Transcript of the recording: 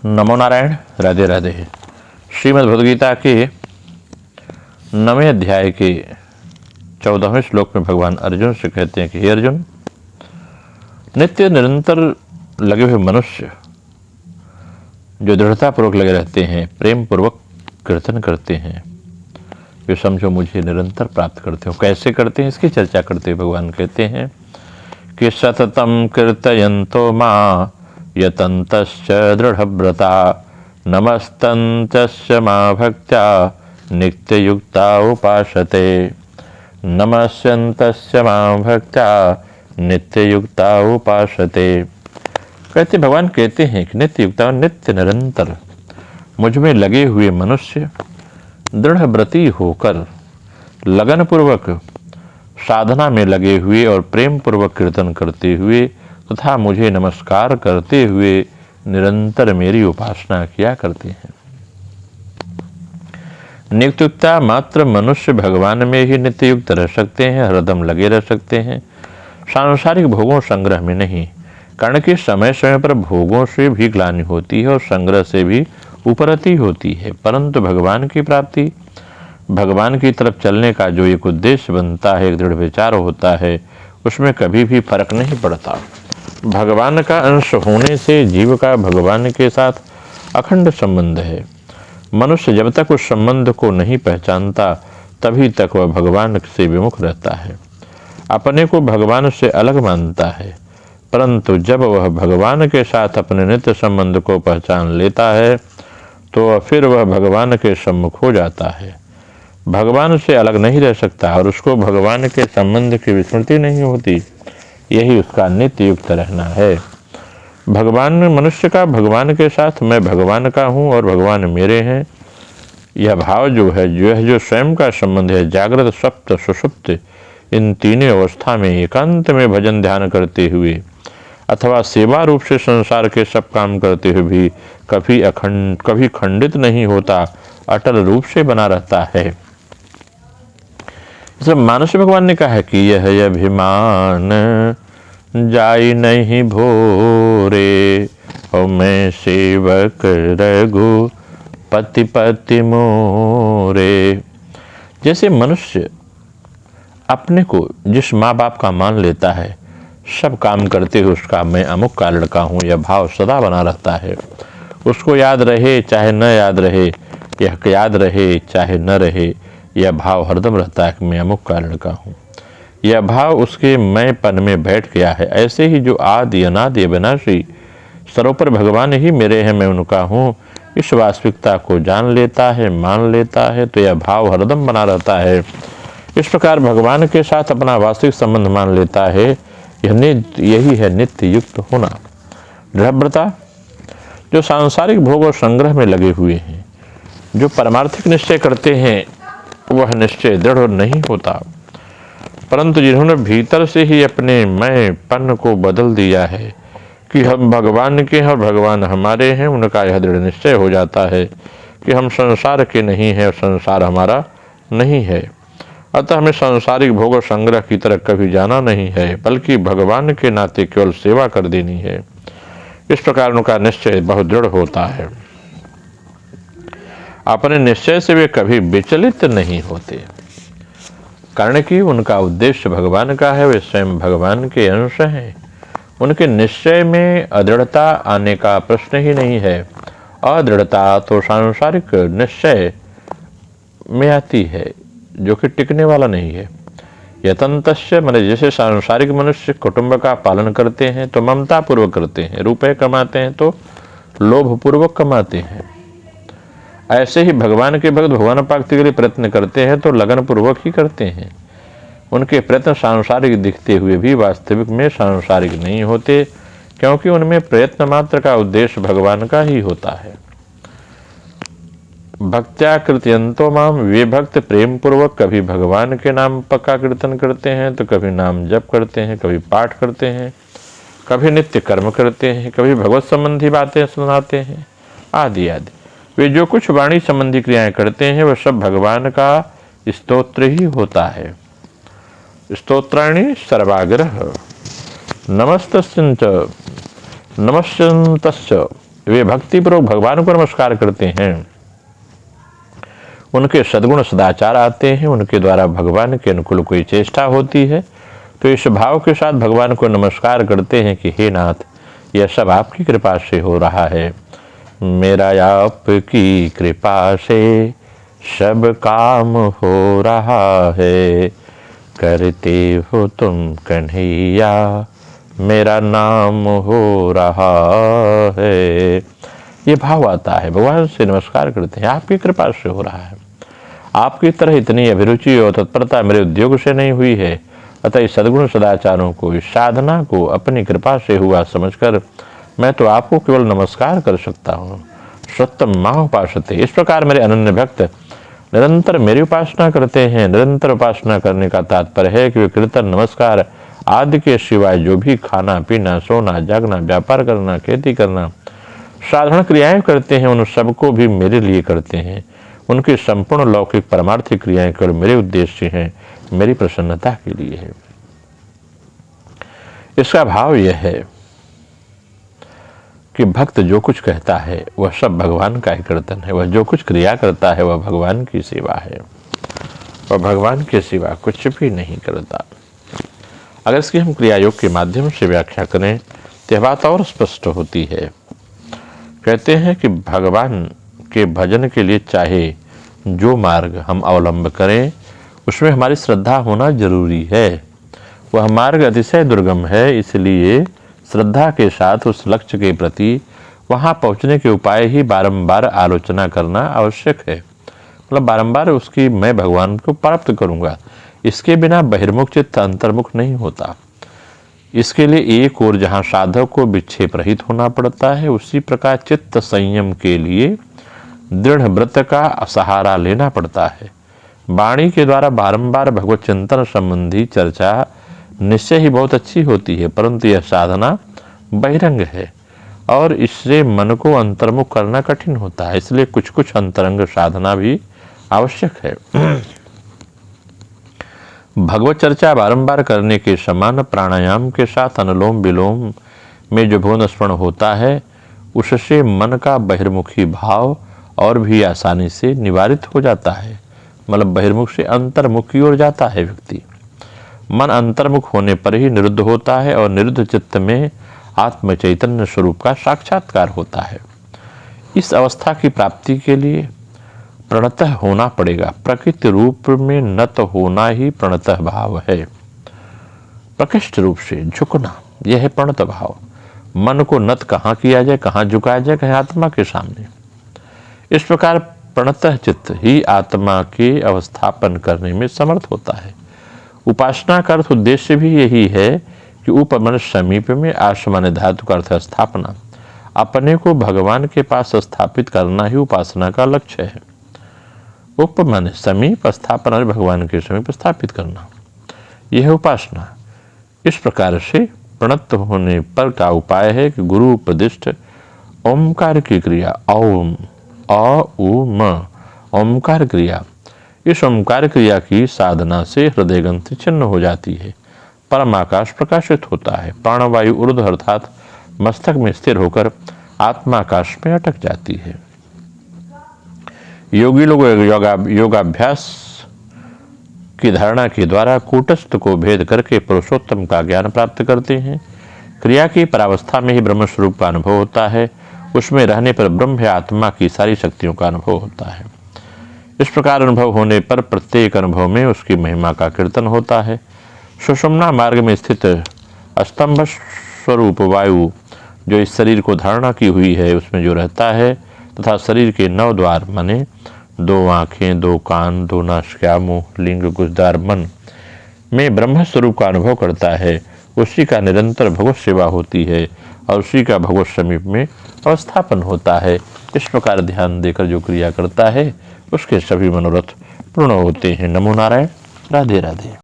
नमो नारायण। राधे राधे। श्रीमद् भगवद्गीता के 9वें अध्याय के 14वें श्लोक में भगवान अर्जुन से कहते हैं कि हे अर्जुन, नित्य निरंतर लगे हुए मनुष्य जो दृढ़तापूर्वक लगे रहते हैं, प्रेम पूर्वक कीर्तन करते हैं, वे समझो मुझे निरंतर प्राप्त करते हो। कैसे करते हैं इसकी चर्चा करते हुए भगवान कहते हैं कि सततम कीर्तयन्तो मां यतन्तश्च दृढ़व्रता नमस्तन्तश्च मां भक्त्या नित्ययुक्ता उपासते। नमस्यन्तश्च मां भक्त्या नित्ययुक्ता उपासते। कहते भगवान कहते हैं कि नित्ययुक्ता नित्य निरंतर मुझ में लगे हुए मनुष्य दृढ़व्रती होकर लगनपूर्वक साधना में लगे हुए और प्रेम पूर्वक कीर्तन करते हुए तथा मुझे नमस्कार करते हुए निरंतर मेरी उपासना किया करते हैं। नित्ययुक्ता मात्र मनुष्य भगवान में ही नित्ययुक्त रह सकते हैं, हरदम लगे रह सकते हैं, सांसारिक भोगों संग्रह में नहीं। कारण कि समय समय पर भोगों से भी ग्लानि होती है और संग्रह से भी उपरति होती है, परंतु भगवान की प्राप्ति, भगवान की तरफ चलने का जो एक उद्देश्य बनता है, एक दृढ़ विचार होता है, उसमें कभी भी फर्क नहीं पड़ता। भगवान का अंश होने से जीव का भगवान के साथ अखंड संबंध है। मनुष्य जब तक उस संबंध को नहीं पहचानता तभी तक वह भगवान से विमुख रहता है, अपने को भगवान से अलग मानता है। परंतु जब वह भगवान के साथ अपने नित्य संबंध को पहचान लेता है तो फिर वह भगवान के सम्मुख हो जाता है, भगवान से अलग नहीं रह सकता और उसको भगवान के संबंध की विस्मृति नहीं होती। यही उसका नित्य युक्त रहना है। भगवान मनुष्य का भगवान के साथ मैं भगवान का हूँ और भगवान मेरे हैं, यह भाव जो है जो स्वयं का संबंध है, जागृत सप्त सुषुप्त इन तीनों अवस्था में एकांत में भजन ध्यान करते हुए अथवा सेवा रूप से संसार के सब काम करते हुए भी कभी खंडित नहीं होता, अटल रूप से बना रहता है। इसलिए मानस भगवान ने कहा है कि यह अभिमान जाई नहीं भोरे, हो मैं सेवक रघु पति पति मोरे। जैसे मनुष्य अपने को जिस माँ बाप का मान लेता है, सब काम करते हुए उसका मैं अमुक का लड़का हूँ, यह भाव सदा बना रहता है। उसको याद रहे चाहे न याद रहे, यह याद रहे चाहे न रहे, यह भाव हरदम रहता है कि मैं अमुक का लड़का हूँ। यह भाव उसके मैंपन में बैठ गया है। ऐसे ही जो आदि अनादि अविनाशी सर्वोपर भगवान ही मेरे हैं, मैं उनका हूँ, इस वास्तविकता को जान लेता है, मान लेता है, तो यह भाव हरदम बना रहता है। इस प्रकार भगवान के साथ अपना वास्तविक संबंध मान लेता है। यही है नित्य युक्त होना। दृढ़व्रता जो सांसारिक भोग और संग्रह में लगे हुए हैं, जो परमार्थिक निश्चय करते हैं, वह निश्चय दृढ़ नहीं होता, परंतु जिन्होंने भीतर से ही अपने मैंपन को बदल दिया है कि हम भगवान के हैं और भगवान हमारे हैं, उनका यह दृढ़ निश्चय हो जाता है कि हम संसार के नहीं हैं और संसार हमारा नहीं है। अतः हमें सांसारिक भोग और संग्रह की तरफ कभी जाना नहीं है, बल्कि भगवान के नाते केवल सेवा कर देनी है। इस प्रकार उनका निश्चय बहुत दृढ़ होता है। अपने निश्चय से वे कभी विचलित नहीं होते, कारण कि उनका उद्देश्य भगवान का है, वे स्वयं भगवान के अंश हैं। उनके निश्चय में अदृढ़ता आने का प्रश्न ही नहीं है। अदृढ़ता तो सांसारिक निश्चय में आती है, जो कि टिकने वाला नहीं है। यतन्तस्य माने जैसे सांसारिक मनुष्य कुटुंब का पालन करते हैं तो ममता पूर्वक करते हैं, रुपए कमाते हैं तो लोभ पूर्वक कमाते हैं, ऐसे ही भगवान के भक्त भगवान प्राप्ति के लिए प्रयत्न करते हैं तो लगन पूर्वक ही करते हैं। उनके प्रयत्न सांसारिक दिखते हुए भी वास्तविक में सांसारिक नहीं होते, क्योंकि उनमें प्रयत्न मात्र का उद्देश्य भगवान का ही होता है। भक्त्या कीर्तयन्तो माम, वे भक्त प्रेम पूर्वक कभी भगवान के नाम पक्का कीर्तन करते हैं तो कभी नाम जप करते हैं, कभी पाठ करते हैं, कभी नित्य कर्म करते हैं, कभी भगवत संबंधी बातें सुनाते हैं, आदि आदि। वे जो कुछ वाणी संबंधी क्रियाएं करते हैं वह सब भगवान का स्तोत्र ही होता है। स्तोत्राणि सर्वाग्रह नमस्तस्यंच नमस्यन्तस्य वे भक्तिपूर्वक भगवान को नमस्कार करते हैं, उनके सद्गुण सदाचार आते हैं, उनके द्वारा भगवान के अनुकूल कोई चेष्टा होती है तो इस भाव के साथ भगवान को नमस्कार करते हैं कि हे नाथ, यह सब आपकी कृपा से हो रहा है। मेरा आपकी कृपा से सब काम हो रहा है, करते हो तुम कन्हैया मेरा नाम हो रहा है। ये भाव आता है, भगवान से नमस्कार करते हैं, आपकी कृपा से हो रहा है। आपकी तरह इतनी अभिरुचि और तत्परता मेरे उद्योग से नहीं हुई है, अतः इस सद्गुण सदाचारों को, इस साधना को अपनी कृपा से हुआ समझकर मैं तो आपको केवल नमस्कार कर सकता हूँ। सत्यम मां उपासते, इस प्रकार मेरे अनन्य भक्त निरंतर मेरी उपासना करते हैं। निरंतर उपासना करने का तात्पर्य है कि वे कीर्तन, नमस्कार आदि के सिवाय जो भी खाना पीना, सोना, जागना, व्यापार करना, खेती करना, साधारण क्रियाएं करते हैं, उन सबको भी मेरे लिए करते हैं। उनकी संपूर्ण लौकिक परमार्थिक क्रियाएं केवल मेरे उद्देश्य हैं, मेरी प्रसन्नता के लिए है। इसका भाव यह है कि भक्त जो कुछ कहता है वह सब भगवान का ही कीर्तन है, वह जो कुछ क्रिया करता है वह भगवान की सेवा है, वह भगवान के सिवा कुछ भी नहीं करता। अगर इसकी हम क्रिया योग के माध्यम से व्याख्या करें तो यह बात और स्पष्ट होती है। कहते हैं कि भगवान के भजन के लिए चाहे जो मार्ग हम अवलंब करें उसमें हमारी श्रद्धा होना जरूरी है। वह मार्ग अतिशय दुर्गम है, इसलिए श्रद्धा के साथ उस लक्ष्य के प्रति वहां पहुंचने के उपाय ही बारंबार आलोचना करना आवश्यक है। मतलब बारंबार उसकी मैं भगवान को प्राप्त करूंगा, इसके बिना बहिर्मुख चित्त अंतर्मुख नहीं होता। इसके लिए एक और जहां साधक को विक्षेप रहित होना पड़ता है, उसी प्रकार चित्त संयम के लिए दृढ़ व्रत का सहारा लेना पड़ता है। वाणी के द्वारा बारंबार भगवत चिंतन संबंधी चर्चा निश्चय ही बहुत अच्छी होती है, परंतु यह साधना बहिरंग है और इससे मन को अंतर्मुख करना कठिन होता है। इसलिए कुछ कुछ अंतरंग साधना भी आवश्यक है। भगवत चर्चा बारंबार करने के समान प्राणायाम के साथ अनुलोम विलोम में जो भुवन स्मरण होता है, उससे मन का बहिर्मुखी भाव और भी आसानी से निवारित हो जाता है। मतलब बहिर्मुख से अंतर्मुख की ओर जाता है व्यक्ति। मन अंतर्मुख होने पर ही निरुद्ध होता है और निरुद्ध चित्त में आत्म चैतन्य स्वरूप का साक्षात्कार होता है। इस अवस्था की प्राप्ति के लिए प्रणतः होना पड़ेगा। प्रकृति रूप में नत होना ही प्रणतः भाव है। प्रकृष्ट रूप से झुकना, यह है प्रणत भाव। मन को नत कहाँ किया जाए, कहाँ झुकाया जाए, कहीं आत्मा के सामने। इस प्रकार प्रणतः चित्त ही आत्मा के अवस्थापन करने में समर्थ होता है। उपासना का अर्थ उद्देश्य भी यही है कि उपमन समीप में आसमान धातु का अर्थ स्थापना, अपने को भगवान के पास स्थापित करना ही उपासना का लक्ष्य है। उपमन समीप स्थापना, भगवान के समीप स्थापित करना, यह है उपासना। इस प्रकार से प्रणत होने पर का उपाय है कि गुरु उपदिष्ट ओमकार की क्रिया, ओम अ उ म, ओमकार क्रिया, इस ओमकार क्रिया की साधना से हृदय ग्रंथि छिन्न हो जाती है, परम आकाश प्रकाशित होता है, प्राणवायु ऊर्ध अर्थात मस्तक में स्थिर होकर आत्मा आकाश में अटक जाती है। योगी लोग योगाभ्यास की धारणा के द्वारा कूटस्थ को भेद करके पुरुषोत्तम का ज्ञान प्राप्त करते हैं। क्रिया की परावस्था में ही ब्रह्म स्वरूप का अनुभव होता है, उसमें रहने पर ब्रह्म आत्मा की सारी शक्तियों का अनुभव होता है। इस प्रकार अनुभव होने पर प्रत्येक अनुभव में उसकी महिमा का कीर्तन होता है। सुषुम्ना मार्ग में स्थित स्तंभ स्वरूप वायु जो इस शरीर को धारणा की हुई है, उसमें जो रहता है तथा शरीर के 9 द्वार माने 2 आँखें, 2 कान, 2 नासिका, मुंह, लिंग, गुजदार, मन में ब्रह्म स्वरूप का अनुभव करता है, उसी का निरंतर भगवत सेवा होती है और उसी का भगवत समीप में अवस्थापन होता है। इस प्रकार ध्यान देकर जो क्रिया करता है उसके सभी मनोरथ पूर्ण होते हैं। नमो नारायण। राधे राधे।